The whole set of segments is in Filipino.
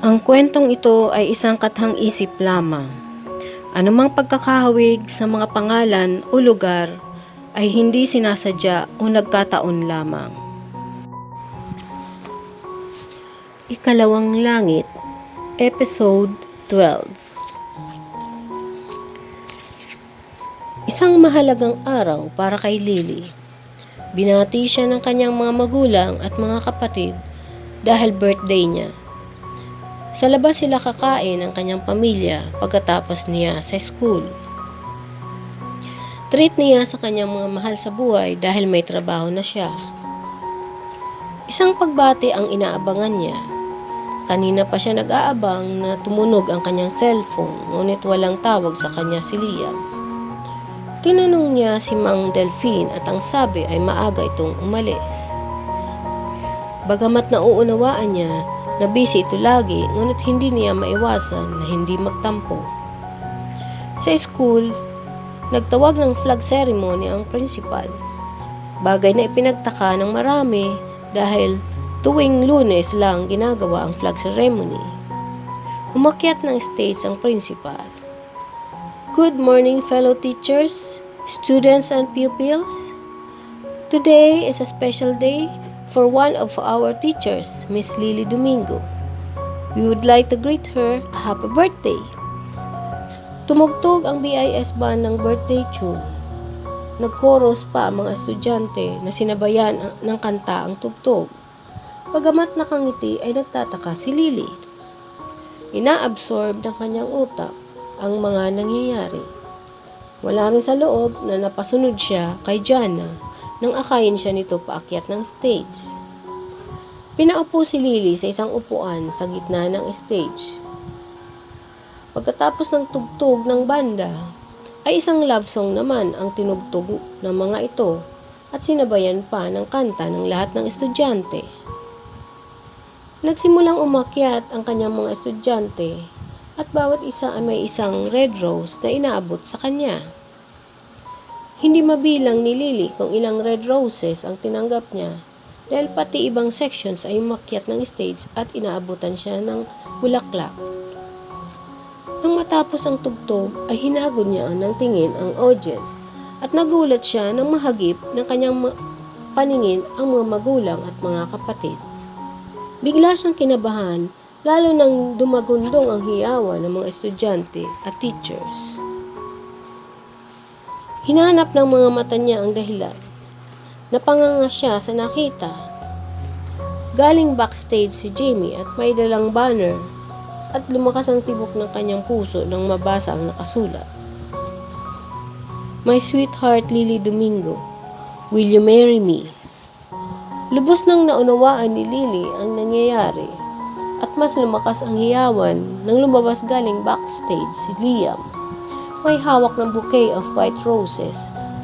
Ang kwentong ito ay isang kathang-isip lamang. Anumang pagkakahawig sa mga pangalan o lugar ay hindi sinasadya o nagkataon lamang. Ikalawang Langit, Episode 12. Isang mahalagang araw para kay Lily. Binati siya ng kanyang mga magulang at mga kapatid dahil birthday niya. Sa labas sila kakain ang kanyang pamilya pagkatapos niya sa school. Treat niya sa kanyang mga mahal sa buhay dahil may trabaho na siya. Isang pagbati ang inaabangan niya. Kanina pa siya nag-aabang na tumunog ang kanyang cellphone, ngunit walang tawag sa kanya si Liam. Tinanong niya si Mang Delphine at ang sabi ay maaga itong umalis. Bagamat nauunawaan niya na busy ito lagi, ngunit hindi niya maiwasan na hindi magtampo. Sa school, nagtawag ng flag ceremony ang principal. Bagay na ipinagtaka ng marami dahil tuwing Lunes lang ginagawa ang flag ceremony. Umakyat ng stage ang principal. Good morning, fellow teachers, students and pupils. Today is a special day for one of our teachers, Miss Lily Domingo. We would like to greet her a happy birthday. Tumugtog ang BIS band ng birthday tune. Nag-chorus pa ang mga estudyante na sinabayan ng kanta ang tugtog. Pagamat nakangiti ay nagtataka si Lily. Ina-absorb ng kanyang utak ang mga nangyayari. Wala rin sa loob na napasunod siya kay Jana nang akayin siya nito paakyat ng stage. Pinaupo si Lily sa isang upuan sa gitna ng stage. Pagkatapos ng tugtog ng banda, ay isang love song naman ang tinugtog ng mga ito at sinabayan pa ng kanta ng lahat ng estudyante. Nagsimulang umakyat ang kanyang mga estudyante at bawat isa ay may isang red rose na inaabot sa kanya. Hindi mabilang ni Lily kung ilang red roses ang tinanggap niya dahil pati ibang sections ay umakyat ng stage at inaabutan siya ng bulaklak. Nang matapos ang tugtog ay hinagod niya ng tingin ang audience at nagulat siya nang mahagip ng kanyang paningin ang mga magulang at mga kapatid. Bigla siyang kinabahan lalo nang dumagundong ang hiyawan ng mga estudyante at teachers. Hinanap ng mga mata niya ang dahilan. Napanganga siya sa nakita. Galing backstage si Jamie at may dalang banner at lumakas ang tibok ng kanyang puso nang mabasa ang nakasulat. My sweetheart Lily Domingo, will you marry me? Lubos nang naunawaan ni Lily ang nangyayari at mas lumakas ang hiyawan nang lumabas galing backstage si Liam. May hawak ng bouquet of white roses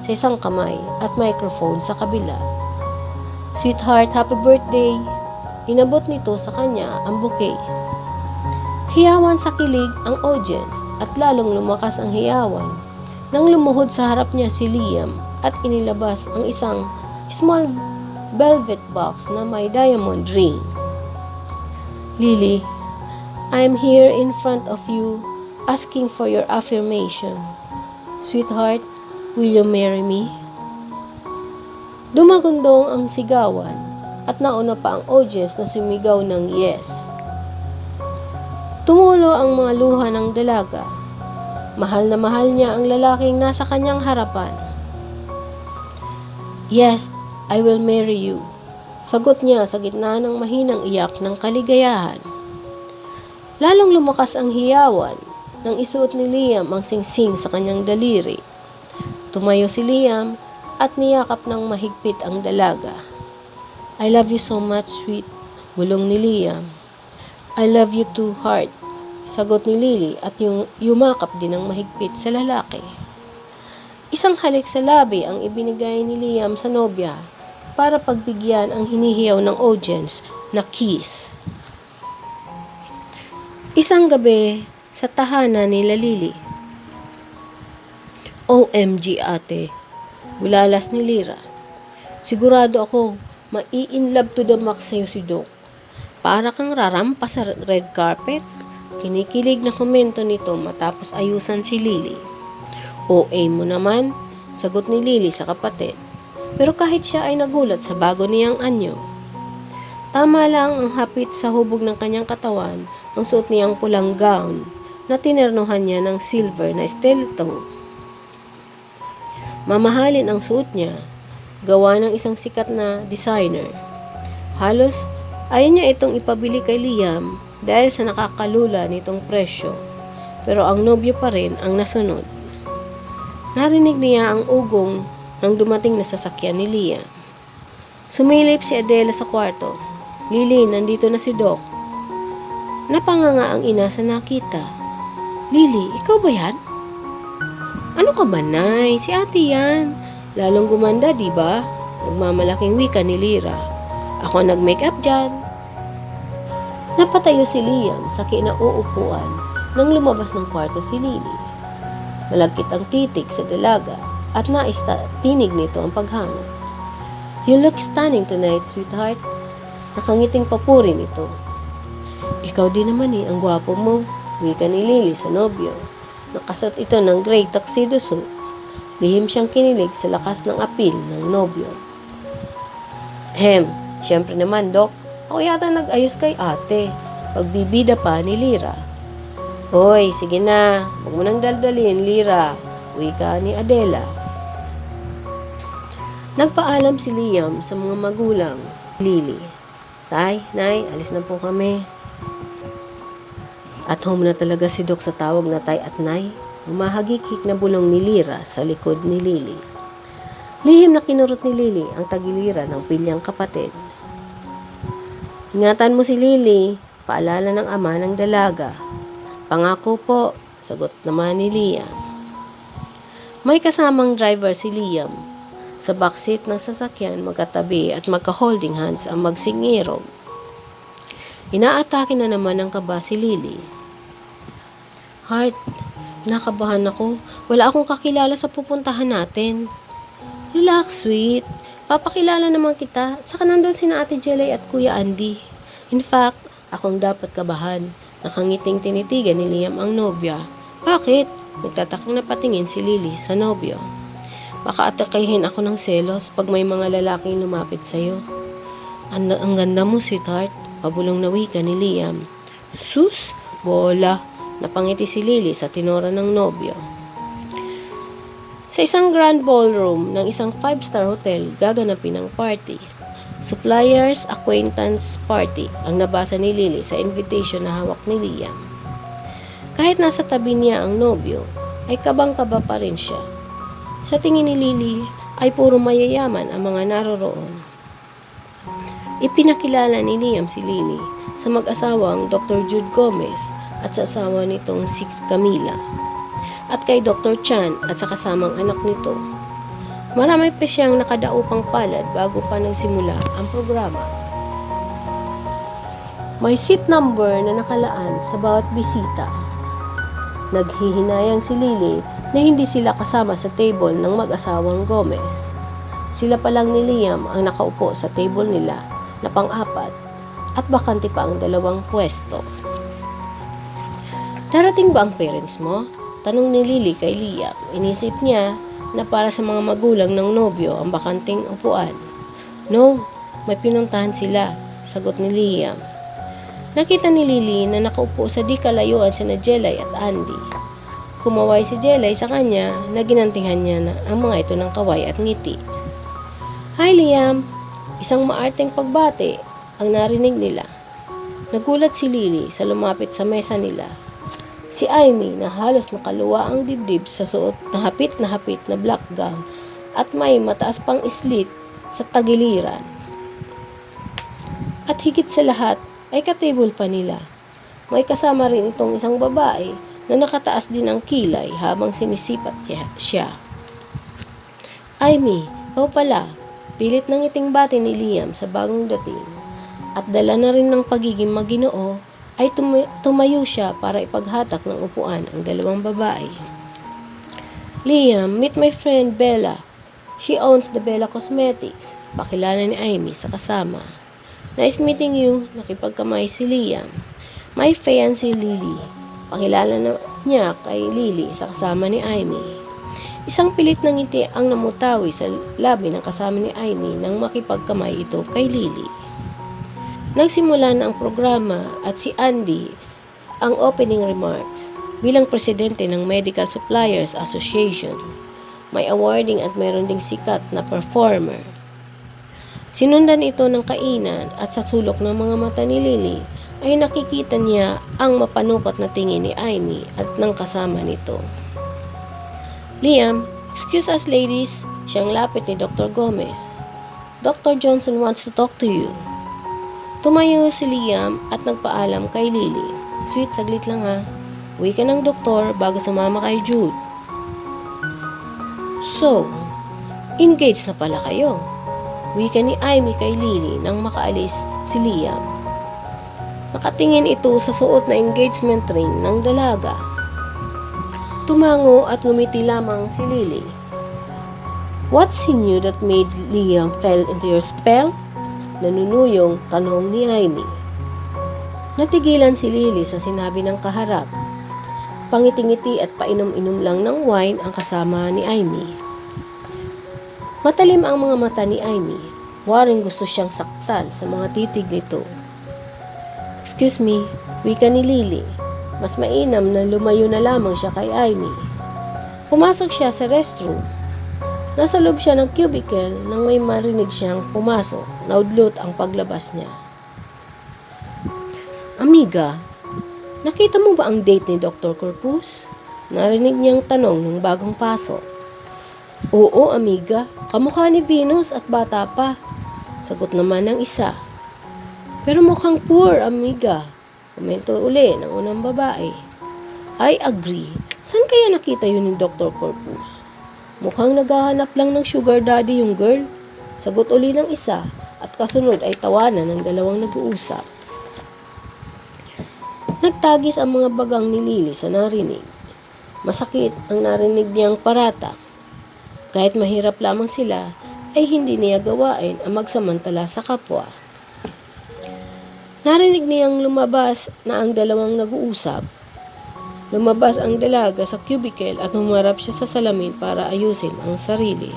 sa isang kamay at microphone sa kabila. Sweetheart, happy birthday! Inabot nito sa kanya ang bouquet. Hiyawan sa kilig ang audience at lalong lumakas ang hiyawan nang lumuhod sa harap niya si Liam at inilabas ang isang small velvet box na may diamond ring. Lily, I'm here in front of you asking for your affirmation. Sweetheart, will you marry me? Dumagundong ang sigawan at nauna pa ang audience na sumigaw ng yes. Tumulo ang mga luha ng dalaga. Mahal na mahal niya ang lalaking nasa kanyang harapan. Yes, I will marry you. Sagot niya sa gitna ng mahinang iyak ng kaligayahan. Lalong lumakas ang hiyawan nang isuot ni Liam ang singsing sa kanyang daliri. Tumayo si Liam at niyakap ng mahigpit ang dalaga. I love you so much, sweet, bulong ni Liam. I love you too, heart, sagot ni Lily at yumakap din ng mahigpit sa lalaki. Isang halik sa labi ang ibinigay ni Liam sa nobya para pagbigyan ang hinihiyaw ng audience na kiss. Isang gabi sa tahanan ni Lily. OMG ate, bulalas ni Lyra. Sigurado ako, mai-inlove to the max sa'yo si Doc. Para kang rarampa sa red carpet. Kinikilig na komento nito matapos ayusan si Lily. OA mo naman, sagot ni Lily sa kapatid. Pero kahit siya ay nagulat sa bago niyang anyo. Tama lang ang hapit sa hubog ng kanyang katawan ang suot niyang pulang gown na tinernuhan niya ng silver na stiletto. Mamahalin ang suot niya, gawa ng isang sikat na designer. Halos ayaw niya itong ipabili kay Liam dahil sa nakakalula nitong presyo. Pero ang nobyo pa rin ang nasunod. Narinig niya ang ugong ng dumating na sasakyan ni Liam. Sumilip si Adela sa kwarto. Lily, nandito na si Doc. Napanganga ang ina sa nakita. Lily, ikaw ba yan? Ano ka ba, Nay? Si ate yan. Lalong gumanda, di ba? Nagmamalaking wika ni Lyra. Ako nag-makeup dyan. Napatayo si Liam sa kinauupuan nang lumabas ng kwarto si Lily. Malagkit ang titig sa dalaga at tinig nito ang paghanga. You look stunning tonight, sweetheart. Nakangiting papuri nito. Ikaw din naman ang gwapo mo, wika ni Lily sa nobyo. Nakasuot ito ng gray tuxedo suit. Lihim siyang kinilig sa lakas ng apil ng nobyo. Siyempre naman, Doc. Ako yata nag-ayos kay ate. Pagbibida pa ni Lyra. Hoy, sige na. Huwag mo nang daldalin, Lyra. Wika ni Adela. Nagpaalam si Liam sa mga magulang. Lily. Tay, Nay, alis na po kami. At home na talaga si Doc sa tawag na Tay at Nay. Umahagikik na bulong ni Lyra sa likod ni Lily. Lihim na kinurot ni Lily ang tagiliran ng pilyang kapatid. Ingatan mo si Lily, paalala ng ama ng dalaga. Pangako po, sagot naman ni Liam. May kasamang driver si Liam. Sa backseat ng sasakyan, magkatabi at magka-holding hands ang magsingirog. Inaatake na naman ng kaba si Lily. Heart, nakabahan ako. Wala akong kakilala sa pupuntahan natin. Relax, sweet. Papakilala naman kita. At saka nandun sina Ate Jelay at Kuya Andy. In fact, akong dapat kabahan. Nakangiting tinitigan ni Liam ang nobya. Bakit? Nagtatakang napatingin si Lily sa nobyo. Baka atakahin ako ng selos pag may mga lalaking lumapit sa'yo. Ang ganda mo, sweetheart. Pabulong na wika ni Liam. Sus! Bola! Napangiti si Lily sa tinora ng nobyo. Sa isang grand ballroom ng isang 5-star hotel, gaganapin ang party. Suppliers Acquaintance Party ang nabasa ni Lily sa invitation na hawak ni Liam. Kahit nasa tabi niya ang nobyo, ay kabang-kaba pa rin siya. Sa tingin ni Lily ay puro mayayaman ang mga naroroon. Ipinakilala ni Liam si Lily sa mag-asawang Dr. Jude Gomez at sa asawa nitong si Camila. At kay Dr. Chan at sa kasamang anak nito. Marami pa siyang nakadaupang palad bago pa nagsimula ang programa. May seat number na nakalaan sa bawat bisita. Naghihinayang si Lily na hindi sila kasama sa table ng mag-asawang Gomez. Sila pa lang ni Liam ang nakaupo sa table nila na pang-apat at bakante pa ang 2 pwesto. Darating ba ang parents mo? Tanong ni Lily kay Liam. Inisip niya na para sa mga magulang ng nobyo ang bakanting upuan. No, may pinuntahan sila, sagot ni Liam. Nakita ni Lily na nakaupo sa di kalayuan sina Jelay at Andy. Kumaway si Jelay sa kanya na ginantihan niya na ang mga ito ng kaway at ngiti. Hi Liam! Isang maarteng pagbati ang narinig nila. Nagulat si Lily sa lumapit sa mesa nila. Si Amy na halos nakaluwa ang dibdib sa suot na hapit na black gown at may mataas pang slit sa tagiliran. At higit sa lahat ay katable pa nila. May kasama rin itong isang babae na nakataas din ang kilay habang sinisipat siya. Amy, ikaw pala, pilit ng ngiting bati ni Liam sa bagong dating at dala na rin ng pagiging maginoo ay tumayo siya para ipaghatak ng upuan ang 2 babae. Liam, meet my friend Bella. She owns the Bella Cosmetics. Pakilala ni Amy sa kasama. Nice meeting you. Nakipagkamay si Liam. My fiancé Lily. Pakilala na niya kay Lily sa kasama ni Amy. Isang pilit na ngiti ang namutawi sa labi ng kasama ni Amy nang makipagkamay ito kay Lily. Nagsimula na ang programa at si Andy ang opening remarks bilang presidente ng Medical Suppliers Association. May awarding at mayroon ding sikat na performer. Sinundan ito ng kainan at sa sulok ng mga mata ni Lily ay nakikita niya ang mapanukot na tingin ni Amy at ng kasama nito. Liam, excuse us ladies, siyang lapit ni Dr. Gomez. Dr. Johnson wants to talk to you. Tumayo si Liam at nagpaalam kay Lily. Sweet, saglit lang ha. Uwi ka ng doktor bago sumama kay Jude. So, engaged na pala kayo. Wika ni Amy kay Lily nang makaalis si Liam. Nakatingin ito sa suot na engagement ring ng dalaga. Tumango at ngumiti lamang si Lily. What's in you that made Liam fell into your spell? Nanunuyong tanong ni Amy. Natigilan si Lily sa sinabi ng kaharap. Pangiti-ngiti at painom-inom lang ng wine ang kasama ni Amy. Matalim ang mga mata ni Amy. Waring gusto siyang saktan sa mga titig nito. Excuse me, wika ni Lily. Mas mainam na lumayo na lamang siya kay Amy. Pumasok siya sa restroom. Nasa loob siya ng cubicle nang may marinig siyang pumasok. Naudlot ang paglabas niya. Amiga, nakita mo ba ang date ni Dr. Corpus? Narinig niyang tanong ng bagong pasok. Oo, amiga. Kamukha ni Venus at bata pa. Sagot naman ng isa. Pero mukhang poor, amiga. Komento uli ng unang babae. I agree. Saan kaya nakita yun ni Dr. Corpus? Mukhang naghahanap lang ng sugar daddy yung girl. Sagot uli ng isa at kasunod ay tawanan ng dalawang nag-uusap. Nagtagis ang mga bagang ni Lily sa narinig. Masakit ang narinig niyang paratak. Kahit mahirap lamang sila, ay hindi niya gawain ang magsamantala sa kapwa. Narinig niyang lumabas na ang dalawang nag-uusap. Lumabas ang dalaga sa cubicle at humarap siya sa salamin para ayusin ang sarili.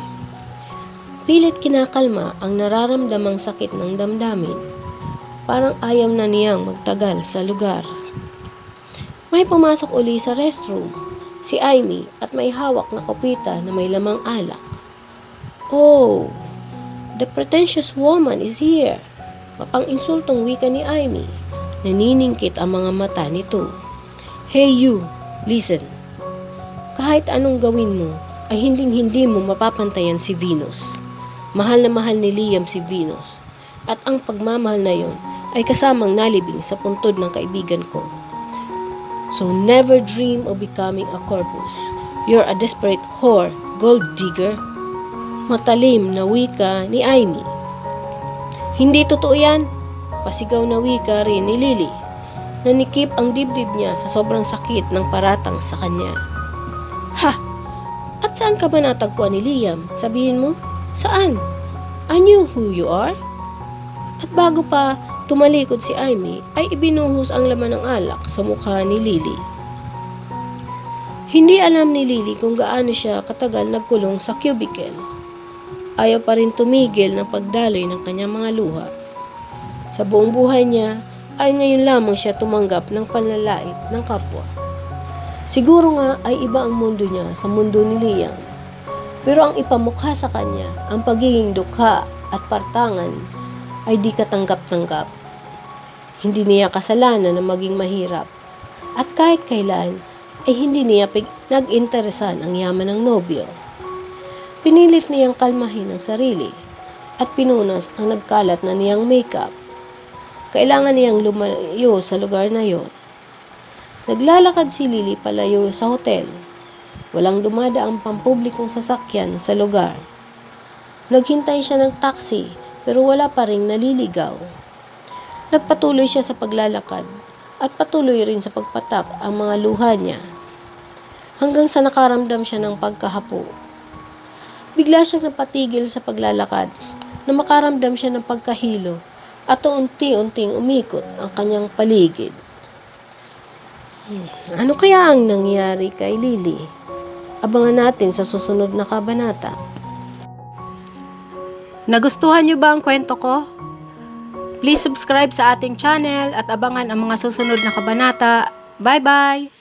Pilit kinakalma ang nararamdamang sakit ng damdamin. Parang ayaw na niyang magtagal sa lugar. May pumasok uli sa restroom. Si Amy at may hawak na kopita na may lamang alak. Oh, the pretentious woman is here. Mapang-insultong wika ni Amy. Naniningkit ang mga mata nito. Hey you, listen. Kahit anong gawin mo, ay hinding-hindi mo mapapantayan si Venus. Mahal na mahal ni Liam si Venus. At ang pagmamahal na yon ay kasamang nalibing sa puntod ng kaibigan ko. So never dream of becoming a corpus. You're a desperate whore, gold digger. Matalim na wika ni Amy. Hindi totoo yan. Pasigaw na wika rin ni Lily. Nanikip ang dibdib niya sa sobrang sakit ng paratang sa kanya. Ha! At saan ka ba natagpuan ni Liam? Sabihin mo? Saan? I knew who you are. At bago pa tumalikod si Amy ay ibinuhos ang laman ng alak sa mukha ni Lily. Hindi alam ni Lily kung gaano siya katagal nagkulong sa cubicle. Ayaw pa rin tumigil ng pagdaloy ng kanyang mga luha. Sa buong buhay niya ay ngayon lamang siya tumanggap ng panlalait ng kapwa. Siguro nga ay iba ang mundo niya sa mundo ni Liam. Pero ang ipamukha sa kanya, ang pagiging dukha at partangan ay di katanggap-tanggap. Hindi niya kasalanan na maging mahirap. At kahit kailan ay hindi niya nag-interesan ang yaman ng nobyo. Pinilit niyang kalmahin ang sarili at pinunas ang nagkalat na niyang makeup. Kailangan niyang lumayo sa lugar na yon. Naglalakad si Lily palayo sa hotel. Walang dumadaang pampublikong sasakyan sa lugar. Naghintay siya ng taxi pero wala pa ring naliligaw. Nagpatuloy siya sa paglalakad at patuloy rin sa pagpatak ang mga luha niya. Hanggang sa nakaramdam siya ng pagkahapo. Bigla siyang napatigil sa paglalakad na makaramdam siya ng pagkahilo at unti-unting umikot ang kanyang paligid. Ano kaya ang nangyari kay Lily? Abangan natin sa susunod na kabanata. Nagustuhan niyo ba ang kwento ko? Please subscribe sa ating channel at abangan ang mga susunod na kabanata. Bye-bye!